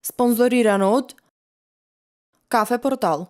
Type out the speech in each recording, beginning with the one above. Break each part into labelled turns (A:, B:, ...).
A: Спонзорирано од Кафе Портал.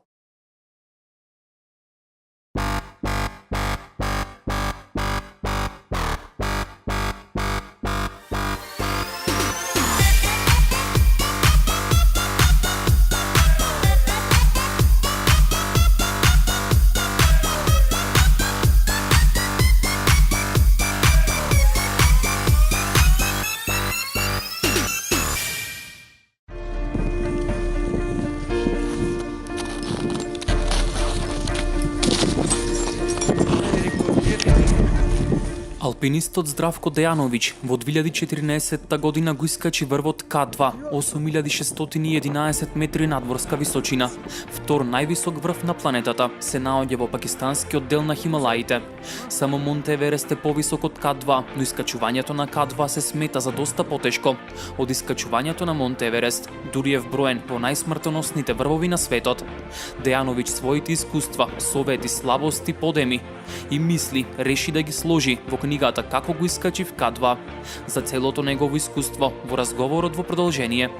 B: Алпинистот Здравко Дејановиќ во 2014 година го искачи врвот К2, 8611 метри надворска височина. Втор највисок врв на планетата се наоѓа во пакистанскиот дел на Хималаите. Само Монте Еверест е повисок од К2, но искачувањето на К2 се смета за доста потешко од искачувањето на Монте Еверест, дури е вброен во најсмртоносните врвови на светот. Дејановиќ своите искуства, совети, слабости подеми и мисли реши да ги сложи во книгата Како го искачив К2, за целото негово искуство во разговорот во продолжение.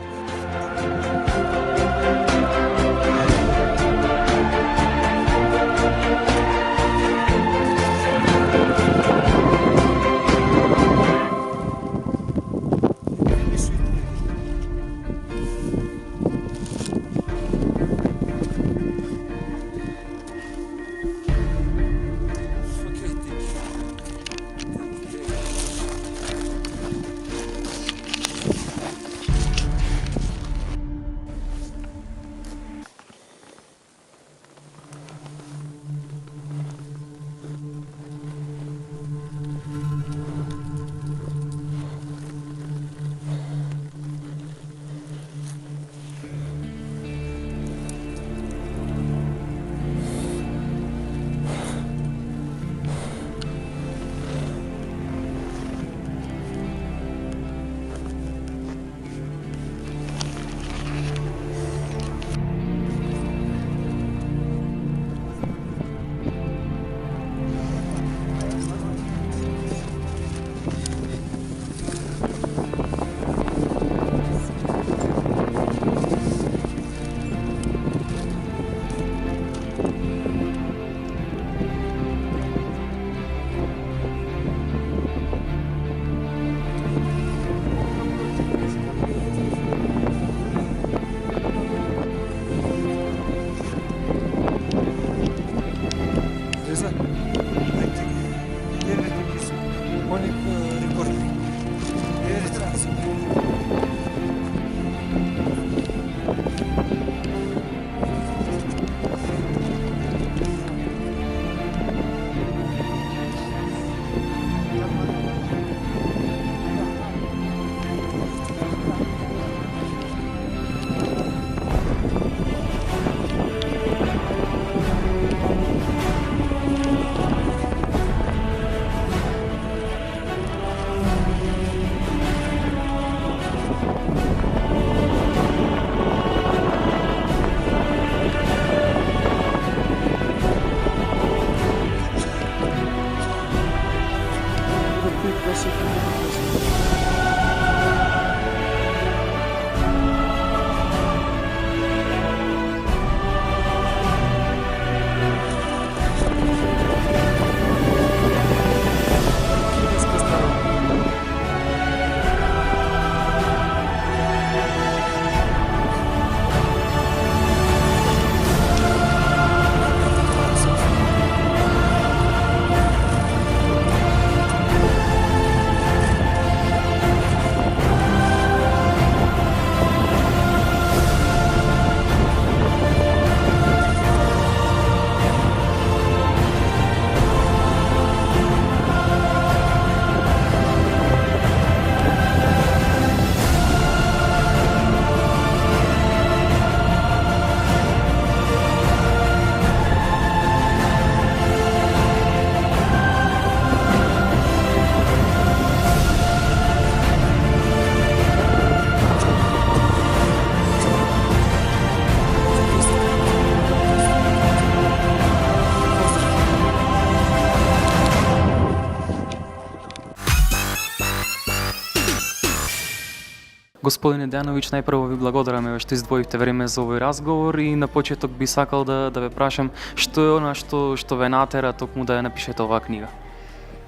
B: Господине Дејановиќ, најпрво ви благодараме што издвоивте време за овој разговор и на почеток би сакал да ве прашам што е она што ве натера токму да ја напишете оваа книга.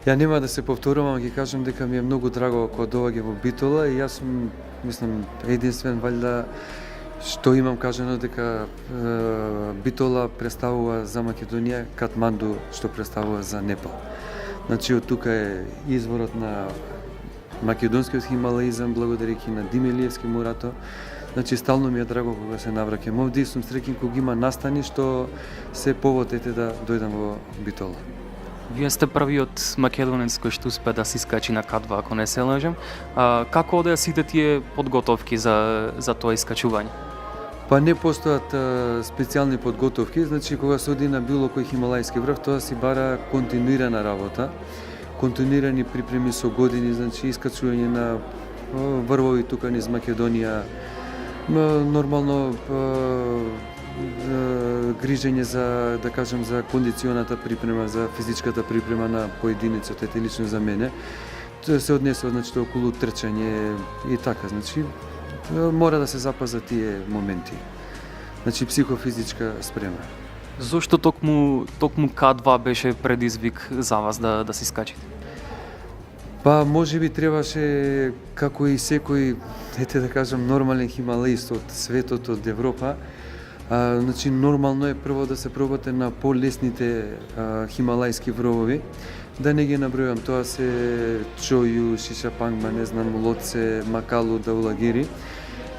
C: Ја нема да се повторувам, ги кажам дека ми е многу драго кога доаѓа во Битола и јас сум, мислам, единствен валјда што имам кажано дека Битола представува за Македонија, Катманду што представува за Непал. Значи од тука е изворот на македонскиот хималаизам, благодарејќи на Димилиевски мурато. Значи стално ми е драго кога се навраќам овде и сум среќен кога има настани што се повод ете да дојдам во Битола.
B: Вие сте првиот македонец кој што успе да се искачи на К2, ако не се лажам. Како одеа сите тие подготовки за тоа искачување?
C: Па не постојат специјални подготовки, значи кога се оди на било кој хималајски врв, тоа си бара континуирана работа, континуирани припреми со години, значи искачување на врвови тука низ Македонија, нормално грижење за, да кажем, за кондиционата припрема, за физичката припрема на поединецот, ете лично за мене. Тоа се однесува, значи, околу трчање и така, значи мора да се запазат тие моменти. Значи психофизичка спрема.
B: Зошто токму К2 беше предизвик за вас да се искачите?
C: Па можеби требаше, како и секој, ете да кажам, нормален хималаист од светот, од Европа, значи нормално е прво да се пробате на полесните хималајски вровови. Да не ги набројам, тоа се Чоју, Шишапангма, не знам, Лоце, Макалу, Даулагири.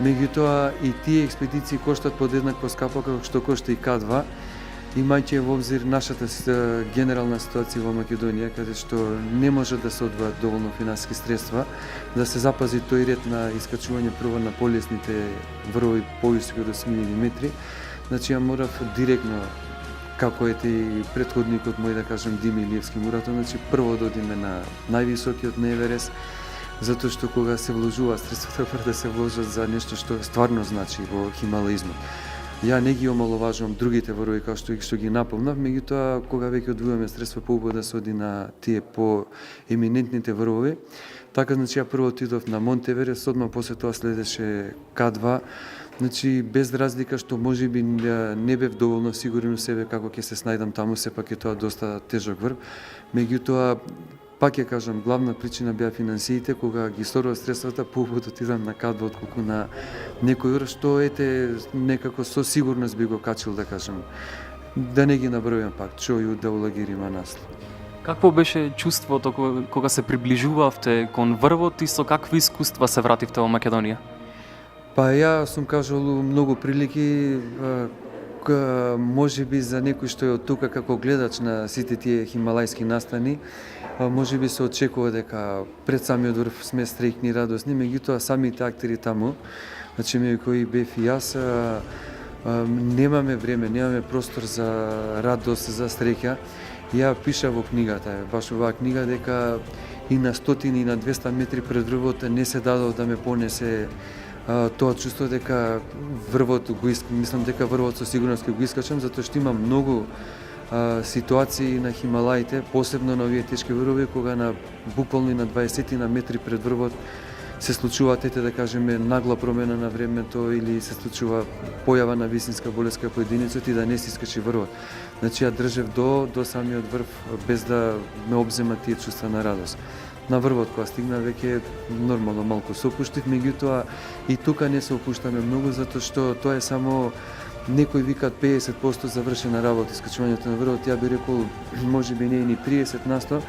C: Меѓутоа и тие експедиции коштат подеднакво скапо како што кошта и К2, имајќи во обзир нашата генерална ситуација во Македонија, каде што не може да се одвојат доволно финансиски средства, да се запази тој ред на искачување прво на полесните врвови повисоки од 8000 метри. Значи ја морав директно, како ете и претходникот мој, да кажем, Димилиевски мурато, значи прво да одиме на највисокиот на Еверест, затоа што кога се вложува средствата да се вложат за нешто што стварно значи во хималаизмот. Ја не ги омаловажувам другите врвови како што ги напомнав, меѓутоа кога веќе одвојуваме средства поубаво да се оди на тие по еминентните врвови. Така, значи, ја прво отидов на Монт Еверест, одма после тоа следеше К2, значи без разлика што можеби не бев доволно сигурен у себе како ќе се снајдам таму, сепак е тоа доста тежок врв. Меѓутоа, пак ја кажам, главна причина беа финансиите, кога ги сторува средствата, поубаво да отидам на К2 отколку на некој врв, што ете некако со сигурност би го качил, да кажам. Да не ги набројам пак, Чоју, Даулагири, Манаслу.
B: Какво беше чувството кога се приближувавте кон врвот и со какви искуства се вративте во Македонија?
C: Па ја сум кажал многу прилики, можеби за некој што е од тука како гледач на сите тие хималајски настани, можеби се очекува дека пред самиот врв сме среќни, радосни, меѓутоа самите актери таму, значи меѓу кои бев и јас, немаме време, немаме простор за радост, за среќа. Ја пиша во книгата, баш оваа книга, дека и на 100 и на 200 метри пред врвот не се дадов да ме понесе тоа чувство дека врвот го мислам дека врвот со сигурност го искачам, затоа што има многу ситуации на хималаите, посебно на овие тешки врвови, кога на буквално на 20 на метри пред врвот се случуваат, ете да кажеме, нагла промена на времето или се случува појава на висинска болест кај поединецот и да не се искачи врвот. Значи ја држев до самиот врв без да ме обзема тие чувства на радост. На врвот кога стигна веќе нормално малку се опуштив, меѓутоа и тука не се опуштаме многу, затоа што тоа е само некои викаат 50% завршена работа, искачувањето на врвот. Ја би рекол можеби не и ни 30%,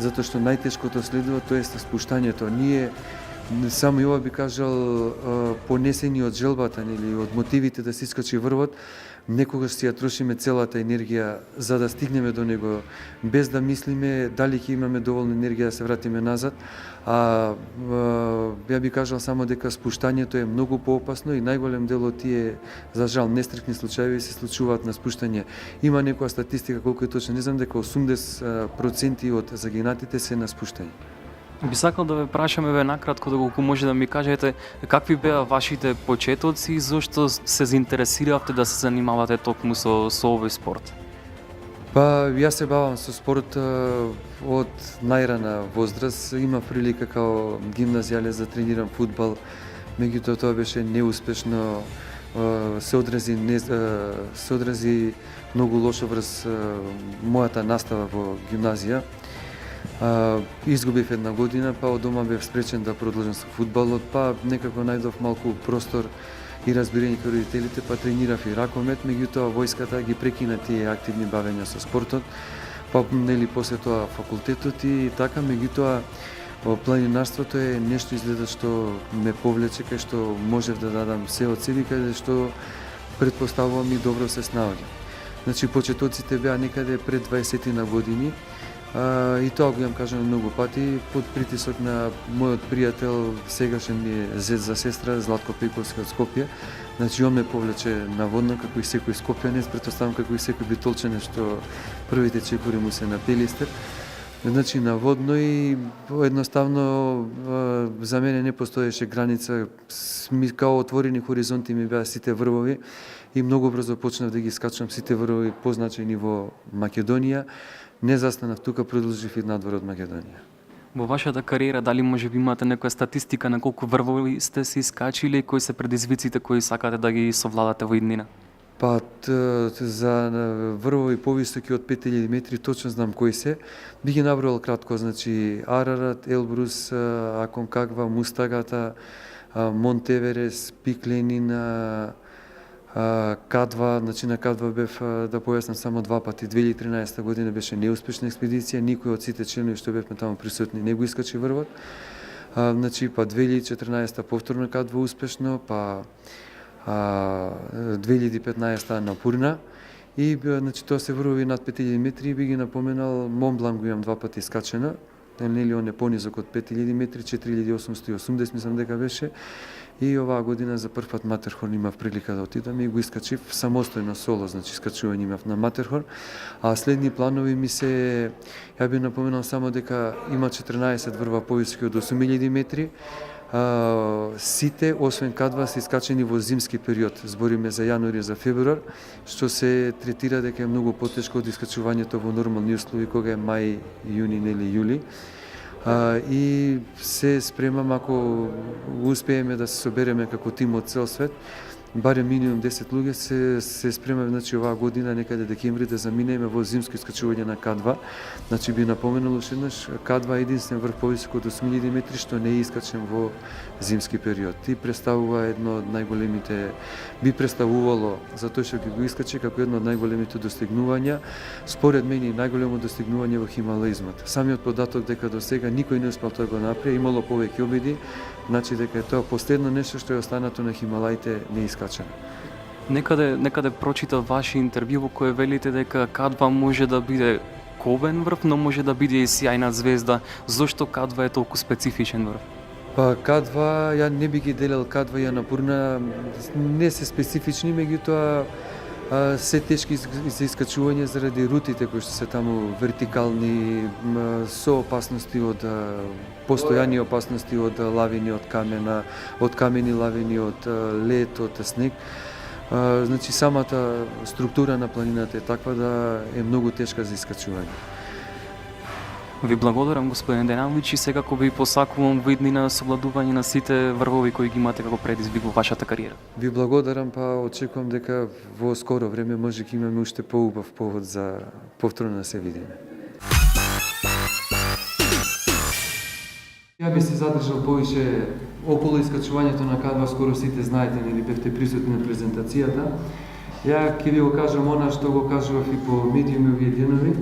C: затоа што најтешкото следува, тоа е спуштањето. Ние само и ова би кажал, понесени од желбата или од мотивите да се искачи врвот, некогаш си ја трошиме целата енергија за да стигнеме до него, без да мислиме дали ќе имаме доволно енергија да се вратиме назад. Ја би кажал само дека спуштањето е многу поопасно и најголем дел од тие, за жал, нестрекни случаи се случуваат на спуштање. Има некоја статистика колку е точно, не знам, дека 80% од загинатите се на спуштање.
B: Би сакал да ве прашаме накратко, доколку може да ми кажете какви беа вашите почетоци и зошто се заинтересиравте да се занимавате токму со овој спорт?
C: Па, јас се бавам со спорт од најрана возраст. Има прилика као гимназијалец да тренирам фудбал меѓутоа тоа беше неуспешно, се одрази многу лошо врз мојата настава во гимназија. Изгубив една година, па од дома бев спречен да продолжам со фудбалот, па некако најдов малку простор и разбирање кај родителите, па тренирав и ракомет, меѓутоа војската ги прекина тие активни бавења со спортот, па нели после тоа факултетот и така, меѓутоа планинарството е нешто изгледа што ме повлече, кај што можев да дадам се од себе, каде што претпоставувам и добро се снаоѓам. Значи почетоците беа некаде пред 20 на години, и тоа го имам кажано многу пати, под притисок на мојот пријател, сегашен ми е зет за сестра, Златко Пејковски од Скопје. Значи он ме повлече на водно, како и секој скопјанец, претпоставам како и секој битолчанец што првите чекори му се на Пелистер. Значи на водно и едноставно за мене не постоеше граница, као отворени хоризонти ми беа сите врвови и многу брзо почнав да ги скачам сите врвови позначени во Македонија. Не застанав тука, продолжив и надвор од Македонија.
B: Во вашата кариера, дали може би имате некоја статистика на колку врвови сте се искачили и кои се предизвиците кои сакате да ги совладате во иднина?
C: Па за врвови повисоки од 5000 метри точно знам кои се. Би ги набројал кратко, значи Арарат, Елбрус, Аконкагва, Мустагата, Монтеверес, Пик Ленин, К2, значи на К2 бев, да појаснам, само 2 пати. 2013 година беше неуспешна експедиција, никој од сите членови што бевме таму присутни не го искачи врвот. Значи па 2014 повторно К2 успешно, па 2015 на Пурна и значи тоа се врвови над 5000 метри и би ги напоменал Монблан го имам 2 пати скачена, нели он е понизок од 5000 метри, 4880 мислам дека беше. И оваа година за прв пат Матерхорн имав прилика да отидам и го искачив самостојно соло, значи искачување имав на Матерхорн. А следни планови ми се, ја би напоменал само дека има 14 врва повисоки од 8000 метри. Сите, освен К2, се искачени во зимски период. Збориме за јануари и за февруар, што се третира дека е многу потешко од искачувањето во нормални услови кога е мај, јуни или јули. И се спремам, ако успееме да се собереме како тим од цел свет, барем минимум 10 луѓе се спремаме, значи оваа година некаде декември да заминеме во зимско искачување на К2. Значи би напоменал уште еднаш, К2 е единствен врв повисок од 8000 метри што не е искачен во зимски период. И представува едно од најголемите, би представувало за тој што ги го искачи како едно од најголемите достигнувања, според мене најголемо достигнување во хималаизмот. Самиот податок дека до сега никој не успел тоа го направи, имало повеќе обиди, значи дека е тоа последно нешто што е останато на Хималаите неискачено.
B: Некаде прочита ваше интервју во кое велите дека К2 може да биде ковен врв, но може да биде и сјајна звезда. Зошто К2 е толку специфичен врв?
C: Па К2, ја не би ги делел К2 и Анапурна, не се специфични, меѓутоа се тешки за искачување заради рутите кои што се таму вертикални, со опасности од постојани опасности од лавини, од камена, од камени лавини, од лед, од снег. Значи самата структура на планината е таква да е многу тешка за искачување.
B: Ви благодарам, господин Денановиќ, и секако ви посакувам во иднина совладување на сите врвови кои ги имате како предизвик во вашата кариера.
C: Ви благодарам, па очекувам дека во скоро време може ќе имаме уште поубав повод за повторно да се видиме. Ја би се задржал повише околу искачувањето на К2, скоро сите знаете, нели бевте присутни на презентацијата. Ја ќе ви го кажам она што го кажував и по медиуми овие денови.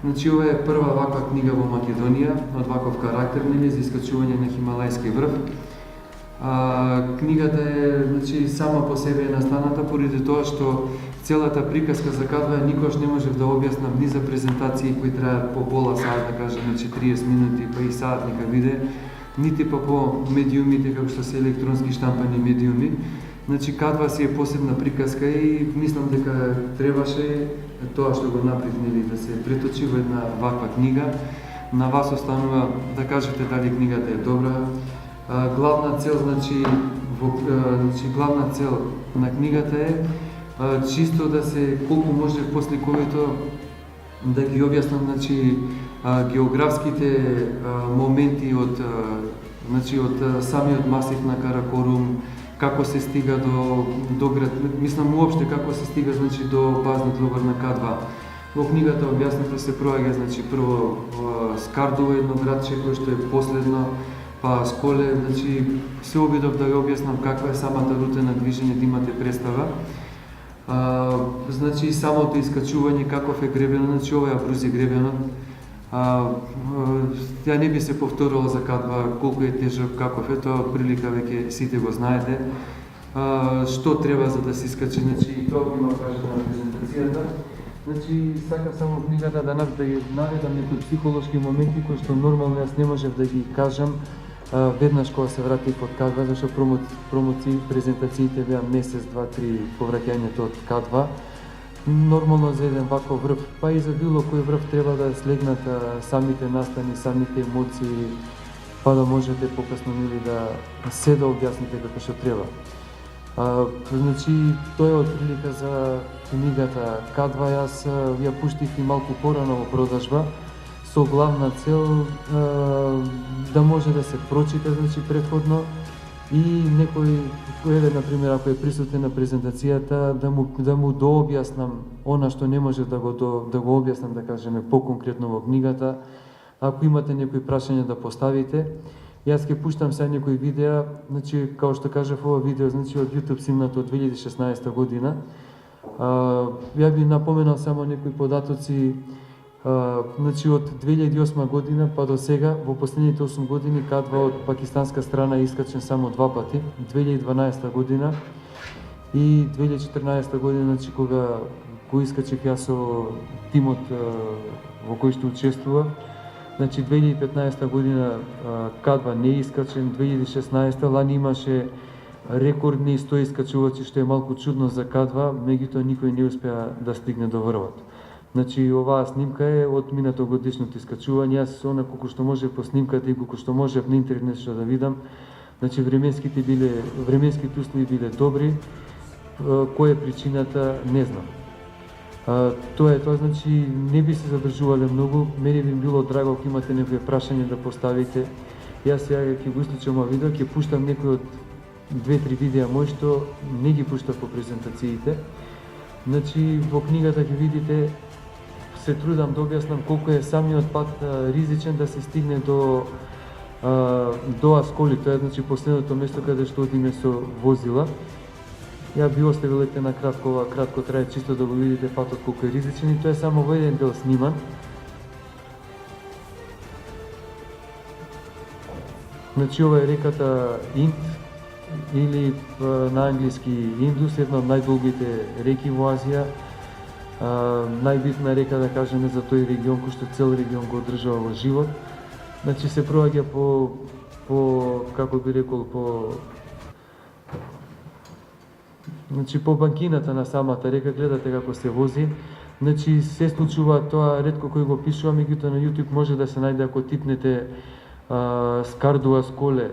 C: Значи, ова е прва ваква книга во Македонија, од ваков карактер, нели, за искачување на Хималајски врв. Книгата е, значи, сама по себе е настаната, поради тоа што целата приказка за К2 никош не можев да објаснам ни за презентации кои траат по пола саат, да кажем, значи 30 минути, па и саат нека биде, нити па по медиумите, како што се електронски штампани медиуми. Значи, К2 си е посебна приказка и мислам дека требаше тоа што го направив, нели, да се преточи во една ваква книга. На вас останува да кажете дали книгата е добра. Главна цел, значи главна цел на книгата е чисто да се колку може посликовито да ги објаснам, значи географските моменти од Значи од самиот масив на Каракорум, како се стига до град, мислам уопште како се стига значи до базниот логор на К2. Во книгата објаснето се проаѓа значи прво Скардово едно градче кој што е последно, па Сколе, значи се обидов да ја објаснам каква е самата рута на движење, да имате представа. Значи самото искачување каков е гребенот, значи ова е Абрузи гребенот. Ја не би се повторила за К2 колку е тежок, каков е, тоа прилика веќе сите го знаете. Што треба за да се искачи, значи тоа го има кажано на презентацијата. Значи сакам само книгата да наведам некои психолошки моменти кои што нормално јас не можев да ги кажам веднаш кога се вратив од К2, зашто презентациите беа месец, два, три по враќањето од К2. Нормално за еден ваков врв, па и за било кој врв треба да слегнат самите настани, самите емоции, па да можете покасно да се да објасните како што треба. Значи, тоа е отприлика за книгата К2, јас ја пуштив и малку порано во продажба, со главна цел да може да се прочита, значи, предходно, и некој, например, ако е присутен на презентацијата, да му дообјаснам она што не може да го објаснам, да кажеме, поконкретно во книгата. Ако имате некои прашања да поставите, јас ќе пуштам сега некои видеа, значи, као што кажав, ова видео, значи, од YouTube снимнато од 2016 година. Ја би напоменал само некои податоци. Значи, од 2008 година па до сега, во последните 8 години, К2 од пакистанска страна е искачен само 2 пати, 2012 година и 2014 година, значи, кога го искачев јас со тимот во кој што учествува. Значи, 2015 година К2 не е искачен, 2016 лани имаше рекордни 100 искачувачи, што е малку чудно за К2, меѓутоа никој не успеа да стигне до врвот. Значи, оваа снимка е од минатогодишното искачување. Јас она колку што може по снимката и колку што можев на интернет што да видам, значи временските услови биле добри. Која е причината, не знам. Тоа е тоа, значи не би се задржувале многу. Мене би било драго ако имате некои прашања да поставите. Јас сега ќе го исклучам ова видео, ќе пуштам некои од 2-3 видеа мои што не ги пуштав по презентациите. Значи, во книгата ќе видите, се трудам да објаснам колку е самиот пат ризичен да се стигне до Асколи, тоа е, значи, последното место каде што одиме со возила. Ја би оставил на кратко трае, чисто да го видите патот колку е ризичен, и тоа е само во еден дел сниман. Значи, ова е реката Инд, или на англиски Индус, една од најдолгите реки во Азија. Најбитна река, да кажеме, за тој регион, кој што цел регион го одржава во живот. Значи, се проаѓа како би рекол, значи, по банкината на самата река, гледате како се вози. Значи, се случува тоа, ретко кој го пишува, меѓутоа на YouTube може да се најде ако типнете Скардова Сколе,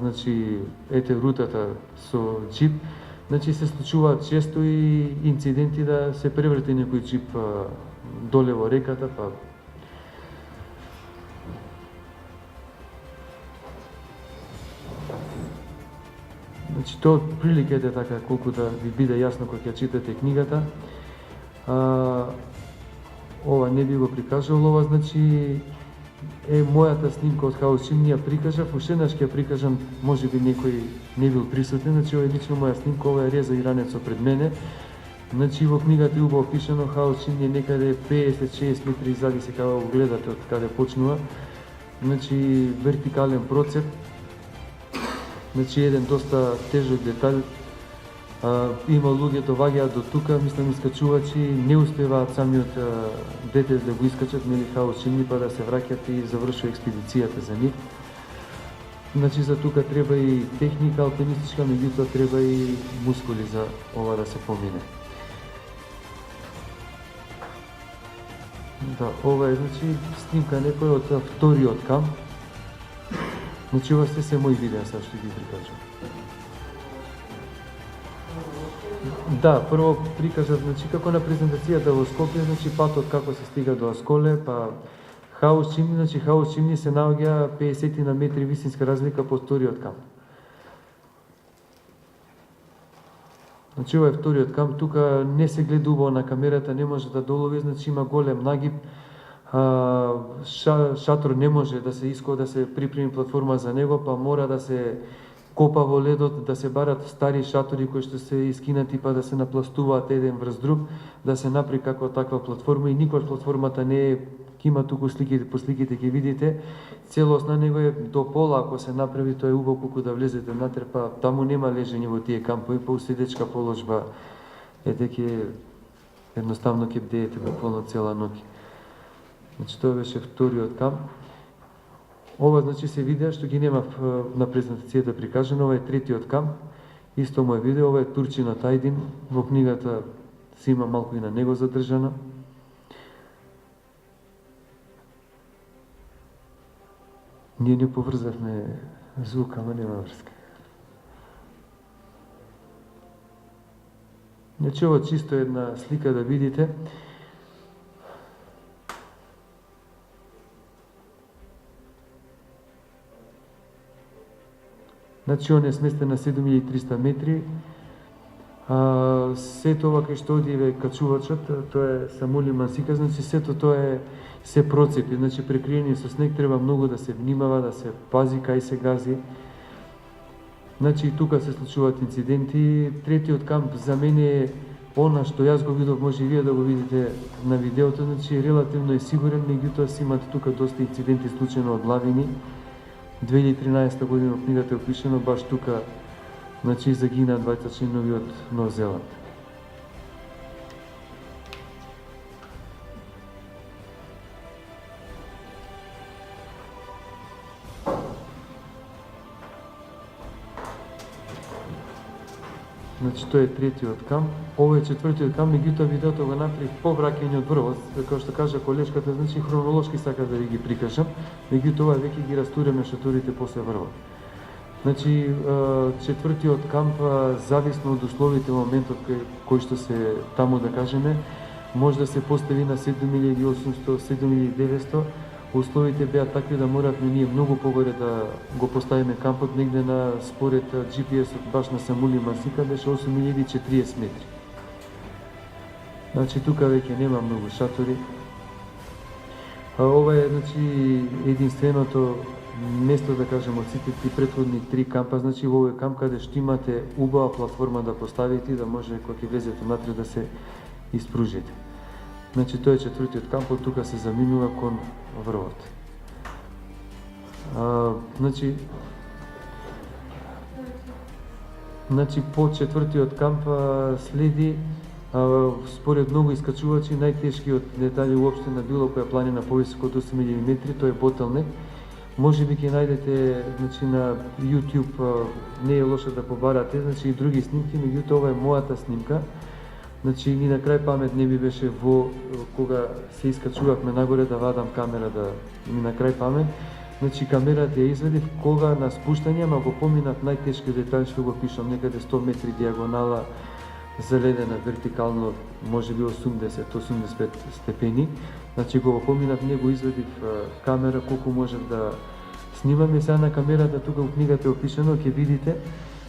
C: значи, ете рутата со джип. Значи, се случуваат често и инциденти да се преврте некој джип доле во реката, па значи, тоа приликете така колку да ви биде јасно кога ќе читате книгата. Ова не би го прикажал, ова, значи, е мојата снимка од Хаочин, ја прикажав, уште еднаш ќе прикажам, може би некој не бил присутен, значи ова е лично моја снимка, ова е Реза Иранецо пред мене. Значи, во книгата е убаво пишано, Хаочин е некаде 50-60 метри зависи кога го гледате од каде почнува. Значи, вертикален процеп, значи еден доста тежок детаљ. Има луѓе доваѓаат до тука, мислам искачувачи, не успеваат самиот детес да го искачат, нели Хаочин, па да се враќат и завршува експедицијата за нив. Значи, за тука треба и техника алпинистичка, меѓутоа треба и мускули за ова да се помине. Да, ова е, значи, снимка некој од вториот камп. Значи, ова се мои видеа, сега што ги прикажам. Да, прво прикажав, значи, како на презентацијата во Скопје, значи, патот како се стига до Асколе, па Хаус чимни, значи хаус чимни се наоѓа 50 на метри висинска разлика по вториот камп. Значи ова е вториот камп, тука не се гледа убаво на камерата, не може да долови, значи има голем нагиб. Шатор не може да се иска да се припреми платформа за него, па мора да се копа во ледот, да се барат стари шатори кои што се искинати па да се напластуваат еден врз друг, да се направи како таква платформа и никош платформата не е има туку сликите, по сликите ќе видите, целост на него е до пола, ако се направи тоа е убаво колку да влезете внатре, па таму нема лежење во тие кампови, па уседечка положба ќе едноставно ќе бдеете буквално цела ноќ. Значи тоа беше вториот камп. Ова значи се видеа што ги немав на презентацијата прикажано, ова е третиот камп. Исто му е видео, ова е Турчинот Ајдин, во книгата се има малку и на него задржано. Ние не поврзавме звук, ама нема врска. Значи ова чисто една слика да видите. Значи он е сместен на 7300 метри. Сето ова кај што одиве качувачот, тоа е Самули Мансика, значи сето тоа е се процепи, значи прекриени со снег треба многу да се внимава, да се пази кај се гази. Значи и тука се случуваат инциденти. Третиот камп за мене е она што јас го видов, може и вие да го видите на видеото, значи релативно е сигурен, меѓутоа си имате тука доста инциденти случајно од лавини. 2013 година во книгата е опишено баш тука, значи загина двајца членови од Нов Зеланд. Значи тоа е третиот камп. Ова е четвртиот камп, меѓутоа видеото го направив по враќање од врвот, како што кажа колешката, значи хронолошки сака да ви ги прикажам, меѓутоа ова веќе ги растураме шаторите после врвот. Значи четвртиот камп, зависно од условите во моментот кој што се таму да кажеме, може да се постави на 7800, 7900. Условите беа такви да моравме ние многу погоре да го поставиме кампот, негде на според GPS-от баш на Самули Мансика беше 8040 метри. Значи тука веќе нема многу шатори. Ова е значи единственото место да кажем од сите ти претходни три кампа, значи во овој камп каде што имате убава платформа да поставите и да може кога ќе влезете внатре да се испружите. Значи тоа е четвртиот камп, од тука се заминува кон врвот. Значи по четвртиот камп следи според многу искачувачи најтешкиот детали уопште на било која планина повисоко од 8000 метри, тоа е Ботелнек. Може би ќе најдете значи на YouTube, не е лошо да побарате, значи и други снимки, меѓутоа ова е мојата снимка. Значи ни на крај памет не би беше во кога се искачувавме нагоре да вадам камера да ни на крај памет. Значи камерата ја извадив кога на спуштање, ама го поминав најтешки детали што го пишам, некаде 100 метри диагонала, заледена вертикално, може би 80-85 степени. Значи го поминав, не го извадив камера колку можев да снимам и сега на камерата тука во книгата е опишано, ќе видите.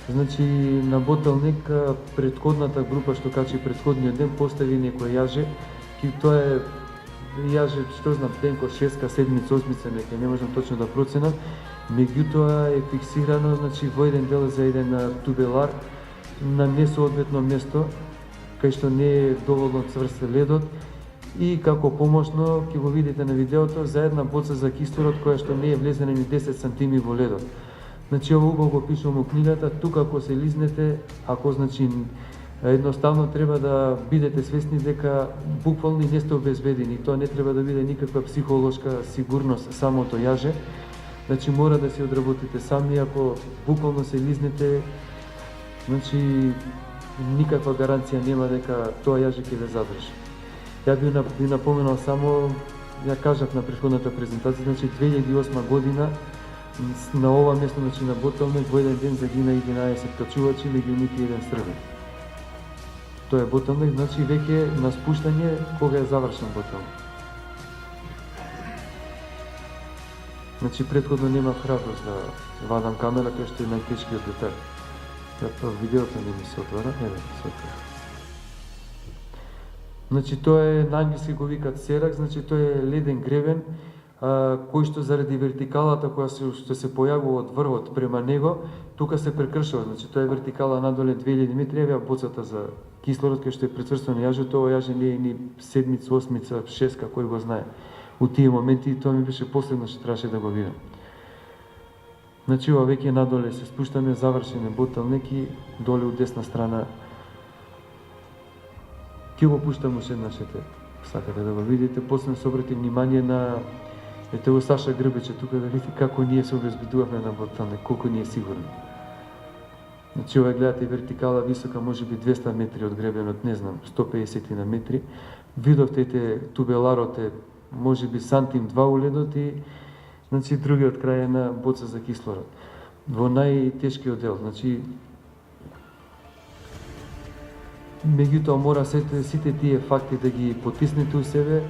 C: Значи на Ботелнек претходната група што качи претходниот ден постави некој јаже, тоа е јаже, што знам, денко, 6-ка, 7-ца, 8-ца, не можам точно да проценам, меѓутоа е фиксирано, значи во еден дел за еден тубелар на несоодветно место, кај што не е доволно цврст ледот и како помошно ќе го видите на видеото за една боца за кислород која што не е влезена ни 10 сантими во ледот. Значи ово убаво го пишувам во книгата, тука ако се лизнете, ако значи едноставно треба да бидете свесни дека буквално не сте обезбедени, тоа не треба да биде никаква психолошка сигурност самото јаже. Значи мора да се одработите сами, ако буквално се лизнете, значи никаква гаранција нема дека тоа јаже ќе ве задржи. Ја би напоменал само, ја кажав на претходната презентација, значи 2008 година на ова место, значи на Ботелнек, во еден ден загина 11 качувачи, меѓу нив и еден србин. Тоа е Ботелнек, значи веќе на спуштање кога е завршен Ботелнек. Значи претходно нема храброст да вадам камера кај што е најтешкиот детај. Ја тоа видеото не ми се отвора, еве се отвора. Значи тоа е на англиски го викаат серак, значи тоа е леден гребен кој што заради вертикалата што се појавува од врвот према него, тука се прекршува, значи тоа е вертикала надоле 2000 метри, еве боцата за кислород кај што е прецрстено јажето, ова јаже не е ни седмица, осмица, шеска, кој го знае. У тие моменти тоа ми беше последно што требаше да го видам. Значи ова веќе надоле се спуштаме, завршен е ботелник и доле у десна страна ќе го пуштам уште еднаш, сакате да го видите, после се обрати внимание на ете во Саша Грбече тука да видите како ние се обезбедуваме на ботелник, колку ни е сигурно. Значи ова гледате вертикала висока, можеби 200 метри од гребенот, не знам, 150 на метри. Видовте тубеларот е можеби сантим 2 у ледот и значи другиот крај е на боца за кислород. Во најтешкиот дел, значи меѓутоа мора сите тие факти да ги потиснете у себе,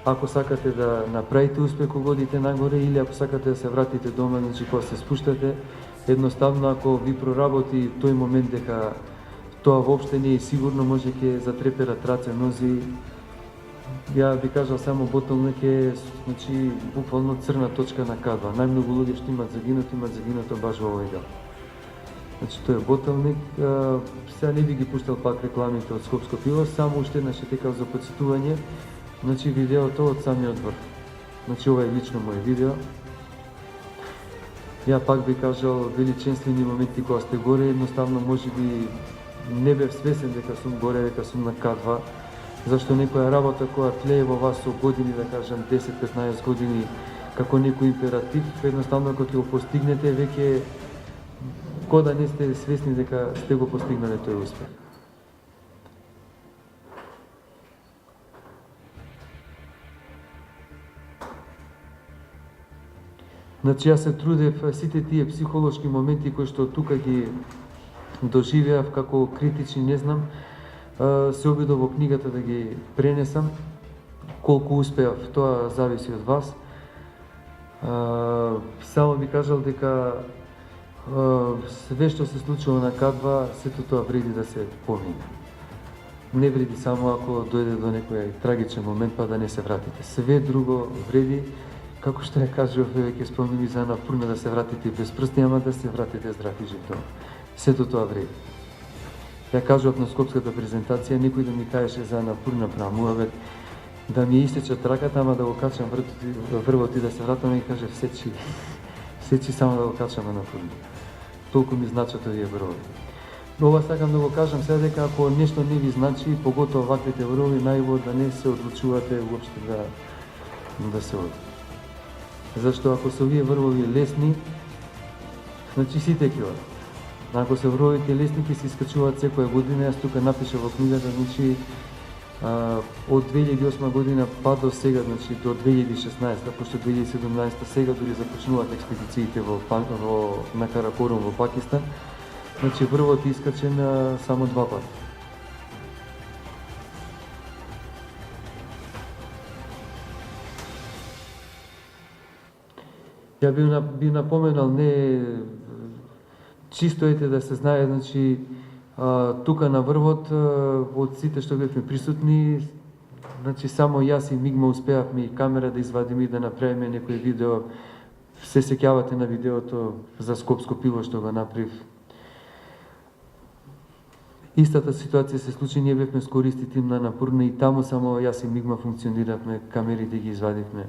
C: ако сакате да направите успех кога одите нагоре или ако сакате да се вратите дома, значи кога се спуштате, едноставно ако ви проработи тој момент дека тоа воопште не е сигурно, може ќе затреперат раце, нози. Ја би кажал само ботелник е, значи, буквално црна точка на К2. Најмногу луѓе што имат загинато баш во овој дел. Значи, тој е ботелник. Сега не би ги пуштал пак рекламите од Скопско пиво, само уште еднаш текав за подсетување. Значи, видеото од самиот врв. Значи, ова е лично моје видео. Ја пак би кажал величенствени моменти кога сте горе, едноставно можеби не бев свесен дека сум горе, дека сум на К2. Зашто некоја работа која тлее во вас со години, да кажам 10-15 години, како некој императив, едноставно кога ќе го постигнете, веќе кога да не сте свесни дека сте го постигнале тој успех. Значи, јас се трудев сите тие психолошки моменти кои што тука ги доживеав како критични, не знам, се обидов во книгата да ги пренесам. Колку успеав, тоа зависи од вас. Само би кажал дека све што се случува на К2, сето тоа вреди да се помине. Не вреди само ако дојде до некој трагичен момент па да не се вратите. Све друго вреди, како што ја кажував, веќе спомним и за Анапурна, да се вратите без прсти, ама да се вратите здрави жив дома. Сето тоа вреди. Ја кажував на скопската презентација, некој да ми кажеше за Анапурна прамуавет, да ми истечат раката, ама да го качам врвот и да се вратам и каже сечи само да го качам Анапурна. Толку ми значат овие врвови. Но ова сакам да го кажам сега дека ако нешто не ви значи, поготоа ваквите врвови, најубаво да не се одлучувате уопште да се оди. Зашто ако се овие врвови лесни, значи сите ќе одат. Ако се врвовите лесни ќе се искачуваат секоја година, јас тука напишав во книгата, значи од 2008 година па до сега, значи до 2016, пошто 2017 сега дури започнуваат експедициите на Каракорум во Пакистан, значи врвот е искачен само 2 пати. Ја би напоменал, не чисто ете да се знае, значи тука на врвот од сите што бевме присутни, значи само јас и Мигма успеавме и камера да извадиме и да направиме некој видео. Се сеќавате на видеото за Скопско пиво што го направив. Истата ситуација се случи, ние бевме скористи тим на Анапурна и таму само јас и Мигма функциониравме, камерите ги извадивме.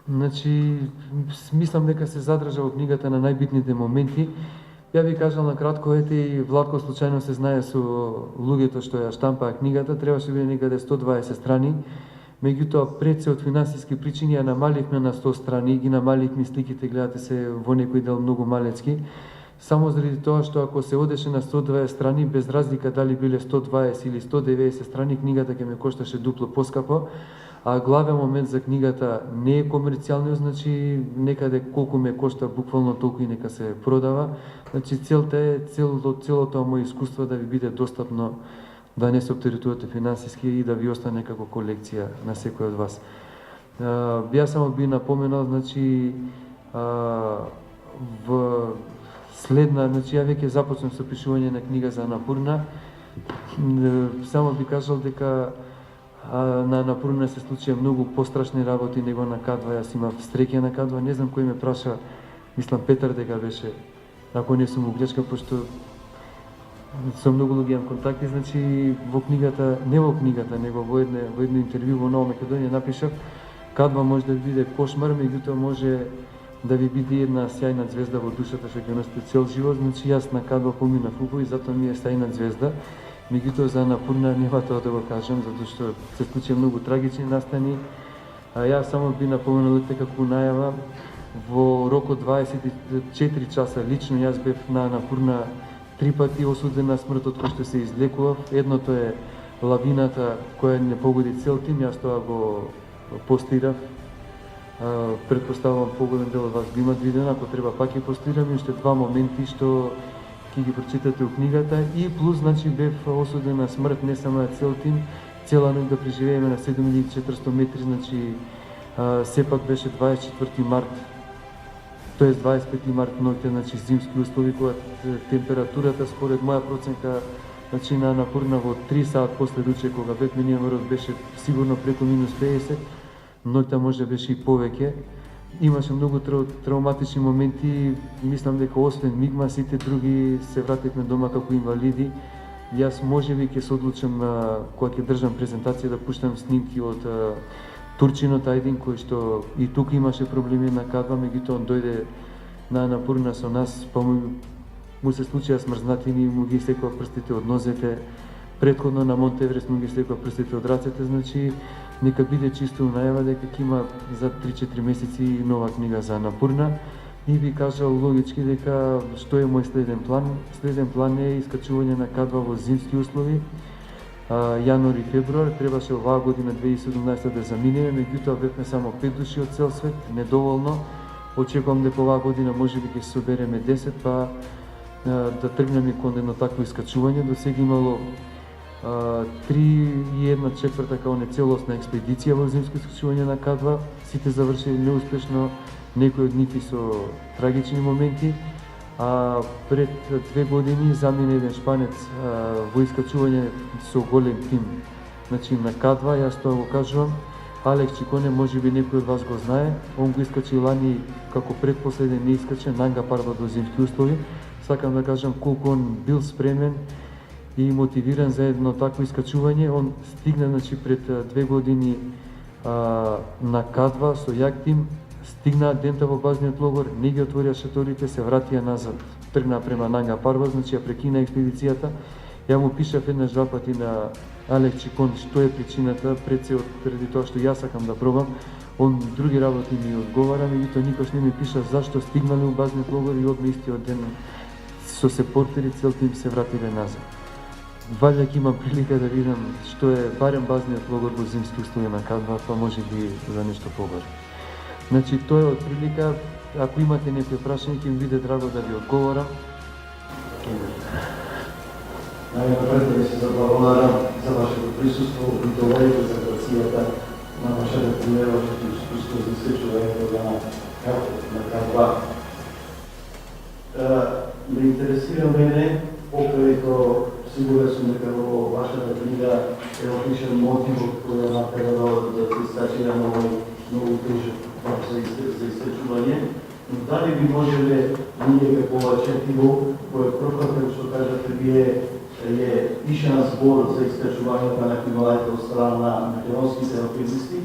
C: Значи, мислам дека се задржа во книгата на најбитните моменти. Ја би кажал на кратко, ете и Владко случајно се знае со луѓето што ја штампаа книгата, требаше биде некаде 120 страни. Меѓутоа, пред се од финансиски причини ја намаливме на 100 страни, ги намаливме сликите, гледате се во некој дел многу малецки. Само заради тоа што ако се одеше на 120 страни, без разлика дали биле 120 или 190 страни, книгата ќе ме кошташе дупло поскапо. А главен момент за книгата не е комерцијалниот, значи некаде колку ме кошта буквално толку и нека се продава. Значи целта е целото моје искуство да ви биде достапно, да не се оптеретувате финансиски и да ви остане како колекција на секој од вас. Ја само би напоменал, значи значи ја веќе започнам со пишување на книга за Анапурна. Само би кажал дека на Анапурна се случија многу пострашни работи него на К2. Јас имав среќа на К2, не знам кој ме праша, мислам Петар дека беше, ако не сум углечка, пошто со многу луѓе имам контакти, значи во книгата, не во книгата, него во едно интервју во Нова Македонија напишав, К2 може да биде кошмар, меѓутоа може да ви биде една сјајна звезда во душата што ќе носите цел живот. Значи јас на К2 поминав убаво и затоа ми е сјајна звезда. Меѓутоа за Анапурна нема тоа да го кажам, затоа што се случија многу трагични настани. Јас само би напоменал дека како најава во рок од 24 часа лично јас бев на Анапурна 3 пати осуден на смрт од кој што се излекував. Едното е лавината која не погоди цел тим, јас тоа го постирав. Предпоставувам поголем дел од вас го имат видено, ако треба пак ќе постирам и уште два моменти што ќе ги прочитате у книгата. И плюс, значи, бев осуден на смрт не само на цел тим, цела ноќ да преживееме на 7400 метри, значи сепак беше 24 март, тоест 25 март ноќте, значи зимски услови, кога температурата според моја проценка, значи на Анапурна во 3 сат после руче, кога бев минија морот, беше сигурно преку минус 50, ноќта може беше и повеќе. Имаше многу травматични моменти, мислам дека освен Мигма, сите други се вративме дома како инвалиди. Јас можеби ќе се одлучам кога ќе држам презентација да пуштам снимки од Турчинот Ајдин, кој што и тука имаше проблеми на К2, меѓутоа он дојде на Анапурна со нас, па му се случија смрзнатини, му ги стекува прстите од нозете, претходно на Монте Еврест му ги стекува прстите од рацете, значи нека биде чисто најава дека ќе има за 3-4 месеци нова книга за Анапурна. И би кажал логички дека што е мој следен план? Следен план е искачување на К2 во зимски услови. Јануари, февруар, требаше оваа година 2017 да заминеме, меѓутоа бевме само 5 души од цел свет, недоволно. Очекувам дека оваа година можеби ќе се собереме 10, па да тргнеме кон едно такво искачување. До сега имало 3,1/4 као нецелосна експедиција во зимско искачување на К2. Сите завршили неуспешно, некои од нив со трагични моменти. Пред 2 години замина еден шпанец во искачување со голем тим, значи на К2, јас тоа го кажувам. Алекс Чиконе, можеби некој од вас го знае, он го искачи лани како предпоследен не искаче Нанга Парбат во зимски услови. Сакам да кажам колку он бил спремен и мотивиран за едно такво искачување. Он стигна, значи, пред 2 години на К2 со јак тим, стигнаа дента во базниот логор, не ги отворија шаторите, се вратија назад, тргнаа према Нанга Парбат, значи ја прекина експедицијата. Ја му пишав еднаш два пати на Алекс Чикон што е причината, пред се преди тоа што јас сакам да пробам. Он други работи ми одговара, меѓутоа никош не ми пиша зашто стигнале у базниот логор и одма истиот ден со сепортери цел тим се вратиле назад. Ваljda ќе имам прилика да видам што е барем базниот логор во зимски услови на К2, па може би за нешто побаре. Значи, тоа е од прилика. Ако имате некои прашања, ќе ми биде драго да ви одговорам.
D: Најнапред да ви се заблагодарам за вашето присуство и делегацијата на вашата пријавачето искуство за искачувањето на К2. Ме интересира мене, покрајто сигурен сум дека во вашата книга е опишан мотивот кој е натералот да се искачи на многу тежок за искачување, но дали би можеле ние како четиво, кој првпат, што кажате, вие е пишан збор за искачувањето на книгалите од страна на македонските алпинисти,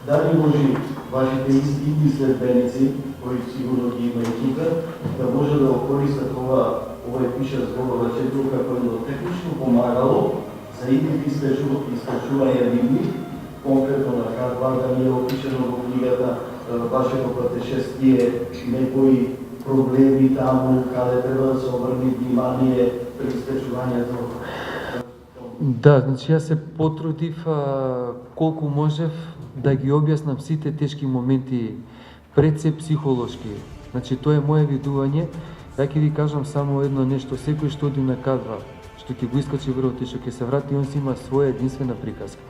D: дали може вашите истински следбеници, кои сигурно ги има и тука, да може да користат овој пишан збор за четиво како едно технично помагало за идните искачување римни, конкретно на К2, да не е опишано во книгата вашето патешествие, некои проблеми таму, каде треба да се обрне внимание при искачувањето.
C: Да, значи јас се потрудив колку можев да ги објаснам сите тешки моменти пред се психолошки. Значи тоа е моje видување. Ја ќе ви кажам само едно нешто, секој што оди на К2, што ќе го искачи врвот и што ќе се врати, он си има своја единствена приказка.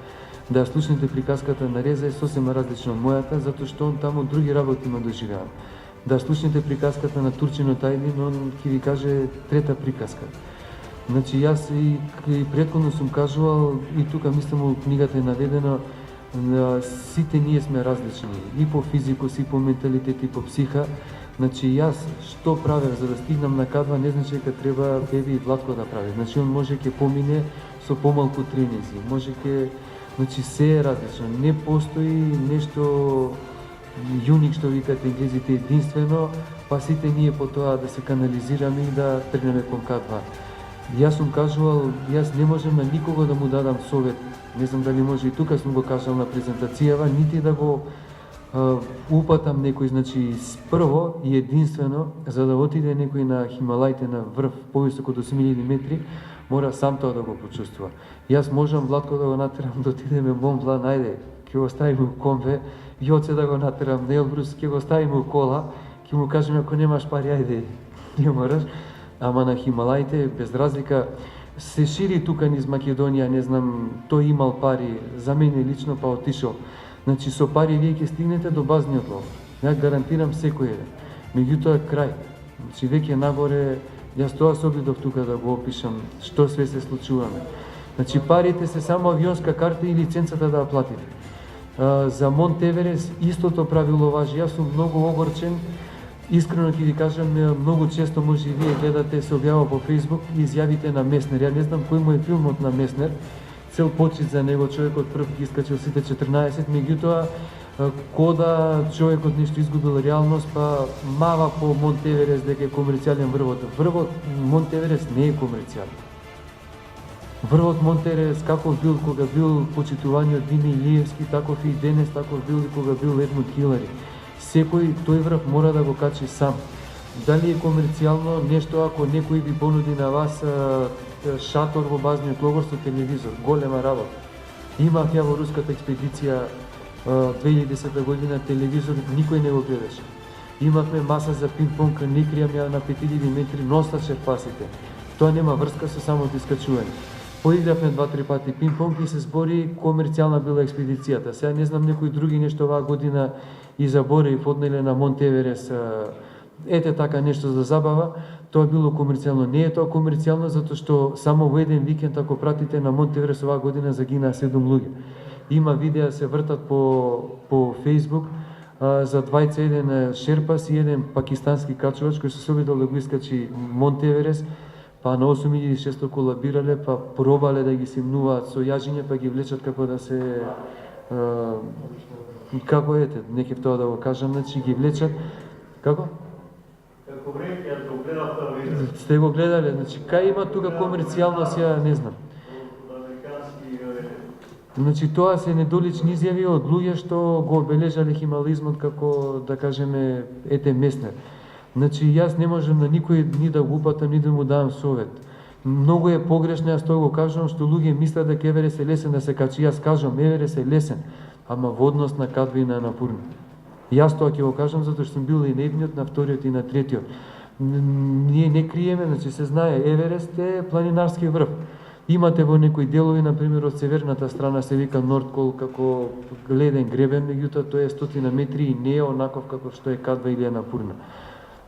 C: Да слушнете приказката на Реза е сосема различна од мојата, затоа што он таму други работи има доживеа. Да слушнете приказката на Турчино Тајдин, он ќе ви каже трета приказка. Значи јас и претходно сум кажувал, и тука мислам во книгата е наведено, сите ние сме различни, и по физикус, и по менталитет, и по психа. Значи јас што правев за да стигнам на К2, не значи дека треба Беби и Владко да прави. Значи он може ќе помине со помалку тренинзи, може ќе, значи се е различно. Не постои нешто юник што викат енглезите единствено, па сите ние по тоа да се канализираме и да тргнеме кон К2. Јас сум кажувал, јас не можем на никого да му дадам совет. Не знам дали може и тука сум го кажал на презентацијава, нити да го упатам некој, значи прво и единствено, за да отиде некој на Хималаите на врв повисоко од 8000 метри, мора сам тоа да го почувствува. Јас можам Владко да го натерам да отидеме Мон Блан, ајде, ќе го ставиме у конве, Јоце да го натерам на Елбрус, ќе го ставиме у кола, ќе му кажеме ако немаш пари, ајде, не мораш. Ама на Хималаите, без разлика, се шири тука низ Македонија, не знам, тој имал пари, за мене лично па отишол. Значи со пари вие ќе стигнете до базниот лов. Ја гарантирам секој еден. Меѓутоа крај. Значи веќе нагоре, јас тоа се обидов тука да го опишам што све се случуваме. Значи парите се само авионска карта и лиценцата да ја платите. За Монт Еверест истото правило важи. Јас сум многу огорчен. Искрено ќе ви кажам, многу често може и вие гледате, се објавува по Facebook изјавите на Меснер. Ја не знам кој му е филмот на Меснер. Цел почит за него, човекот прв ги искачил сите 14, меѓутоа кода човекот нешто изгубил реалност, па мава по Монт Еверест дека е комерцијален врвот. Врвот Монт Еверест не е комерцијален. Врвот Монт Еверест каков бил кога бил почитуваниот Вине Илиевски, таков и денес, таков бил и кога бил Едмунд Хилари. Секој тој врв мора да го качи сам. Дали е комерцијално нешто ако некој ви понуди на вас шатор во базниот логор со телевизор, голема работа. Имах ја во руската експедиција 2010 година телевизор, никој не го гледаше. Имавме маса за пинг-понг, не кријам ја на 5000 метри, носа черпасите. Тоа нема врска со самото искачување. Поигравме 2-3 пати пинг-понг и се збори комерцијална била експедицијата. Сега не знам некои други нешто оваа година и заборив однеле на Монт Еверест, ете така нешто за забава, тоа било комерцијално. Не е тоа комерцијално затоа што само во еден викенд ако пратите на Монт Еверест оваа година загинаа 7 луѓе. Има видеа се вртат по Facebook за двајца, еден шерпас и еден пакистански качувач кој се обидел да го искачи Монт Еверест, па на 8600 колабирале, па пробале да ги симнуваат со јажиња, па ги влечат како да се како ете, не ќе тоа да го кажам, значи ги влечат како?
D: Како време ја го гледав тоа видео.
C: Сте го гледале, значи кај има тука комерцијално, ја не знам. Значи тоа се недолични изјави од луѓе што го обележале химализмот како да кажеме ете Меснер. Значи јас не можам на никој ни да го упатам, ни да му давам совет. Многу е погрешно, јас тоа го кажувам, што луѓе мислат дека Еверест е лесен да се качи. Јас кажам, Еверест е лесен, ама во однос на К2 и на Анапурна. Јас тоа ќе го кажам затоа што сум бил и на едниот, на вториот и на третиот. Ние не криеме, значи се знае, Еверест е планинарски врв. Имате во некои делови, например, од северната страна се вика Нордкол како леден гребен, меѓутоа тоа е 100 метри и не е онаков како што е К2 или Анапурна.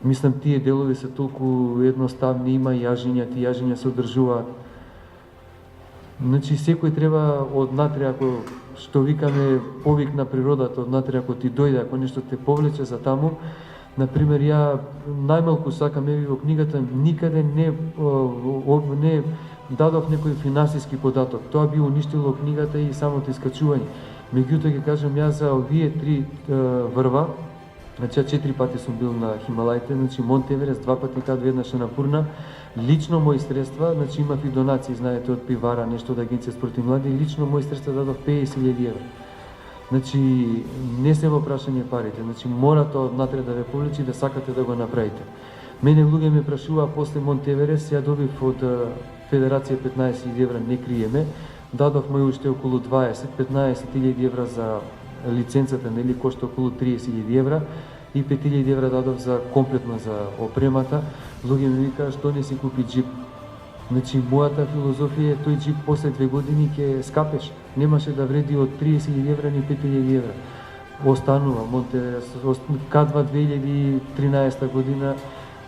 C: Мислам, тие делови се толку едноставни, има јажиња, тие јажиња се одржуваат. Значи, секој треба однатре, ако што викаме повик на природата, однатре ако ти дојде, ако нешто те повлече за таму. Например, ја најмалку сакам, еви во книгата, никаде не дадов некој финансиски податок. Тоа би уништило книгата и самото искачување. Меѓутоа ќе кажам јас за овие 3 врва, значи 4 пати сум бил на Хималаите, значи Монт Еверест, 2 пати К2, еднаш Анапурна. Лично мои средства, значи имав и донации, знаете, од Пивара, нешто од Агенција спорт и млади, лично мои средства дадов 50.000 евра. Значи не се во прашање парите, значи мора тоа однатре да ве повлечи да сакате да го направите. Мене луѓе ме прашуваа после Монт Еверест, ја добив од Федерација 15.000 евра, не криеме, дадовме уште околу 15.000 евра за лиценцата, нели, кошта околу 30.000 евра и 5.000 евра дадов за комплетно за опремата. Луѓе ми викаат што не си купи джип. Значи, мојата филозофија е тој джип после 2 години ќе скапеш. Немаше да вреди од 30.000 евра ни 5.000 евра. Останува Монтеверес, К2 2013 година,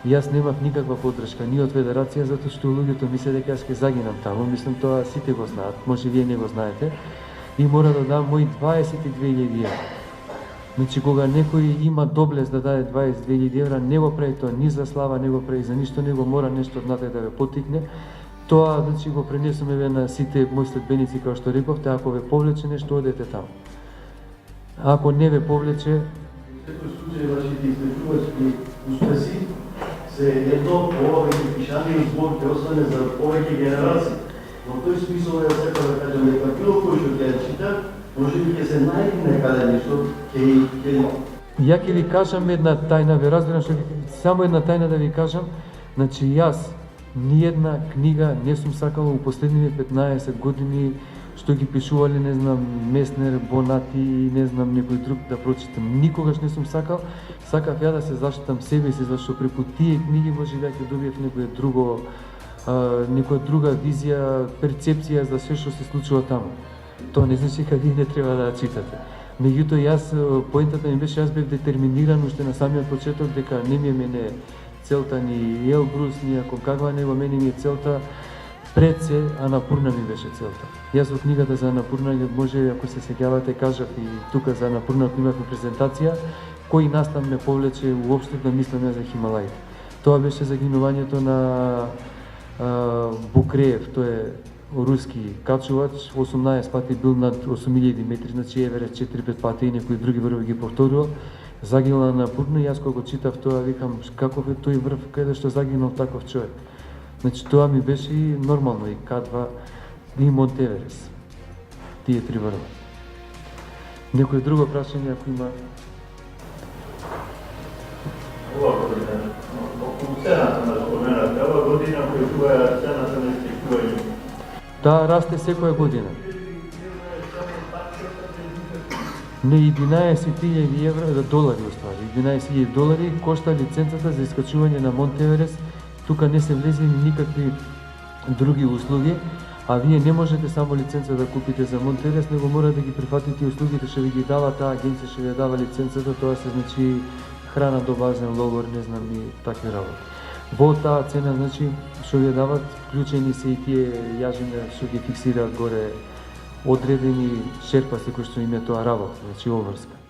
C: јас немав никаква поддршка ни од федерација, затоа што луѓето мисле дека јас ќе загинам таму. Мислам, тоа сите го знаат, може вие не го знаете. И мора да дам мои 22.000 евра. Значи, кога некој има доблест да даде 22.000 евра, не го прави тоа ни за слава, не го прави за ништо, не го мора нешто однатре да ве потикне. Тоа, значи, го пренесуваме ве на сите мои следбеници, како што рековте, ако ве повлече нешто, одете таму. Ако не ве повлече...
D: Секој случај вашите истрачувачки успеси се едно повеќе пишани избор ќе остане за повеќе генерации. Во тој смисол е сепак да кажам дека било кој што ќе чита, може би ќе се најде некаде нешто,
C: Ја ќе ви кажам една тајна, ве разбирам што само една тајна да ви кажам. Значи, јас ниедна книга не сум сакал у последниве 15 години што ги пишувале, не знам, Меснер, Бонати и не знам некој друг да прочитам. Никогаш не сум сакал. Сакав ја да се заштитам себе си, зашто преку тие книги може да ќе добиев некоја друга визија, перцепција за се што се случува таму. Тоа не значи дека вие не треба да читате. Меѓутоа, јас, поентата ми беше, јас бев детерминиран уште на самиот почеток дека не ми е мене целта ни Елбрус, ни Аконкагва, него мене ми е целта пред се Анапурна ми беше целта. Јас во книгата за Анапурна, може, ако се сеќавате, кажав и тука за Анапурна, ако имавме презентација, кој настан ме повлече уопште да мислам за Хималаите. Тоа беше загинувањето на Букреев, тој е руски качувач, 18 пати бил над 8000 метри, значи Еверест 4-5 пати и некои други врвови ги повторувал. Загинал на Пурна и јас кога го читав тоа викам каков е тој врв каде што загинал таков човек. Значи тоа ми беше и нормално и К2 и Монтеверес. Тие три врва. Некој друго прашање ако има?
D: Ова година, околу цената на спомената, ова година која цената на истрачување.
C: Да, расте секоја година. Не 11.000 евра, долари оствари, 11.000 долари кошта лиценцата за искачување на Монтеверес. Тука не се влезени никакви други услуги, а вие не можете само лиценца да купите за Монтеверес, него мора да ги прифатите услугите што ви ги дава таа агенција, што ви дава лиценцата, тоа се значи храна до базен, логор, не знам и такви работи. Во таа цена, значи, што ви дават, вклучени се и тие јажиња што ги фиксираат горе одредени шерпаси кои што им е тоа работа, значи обврска.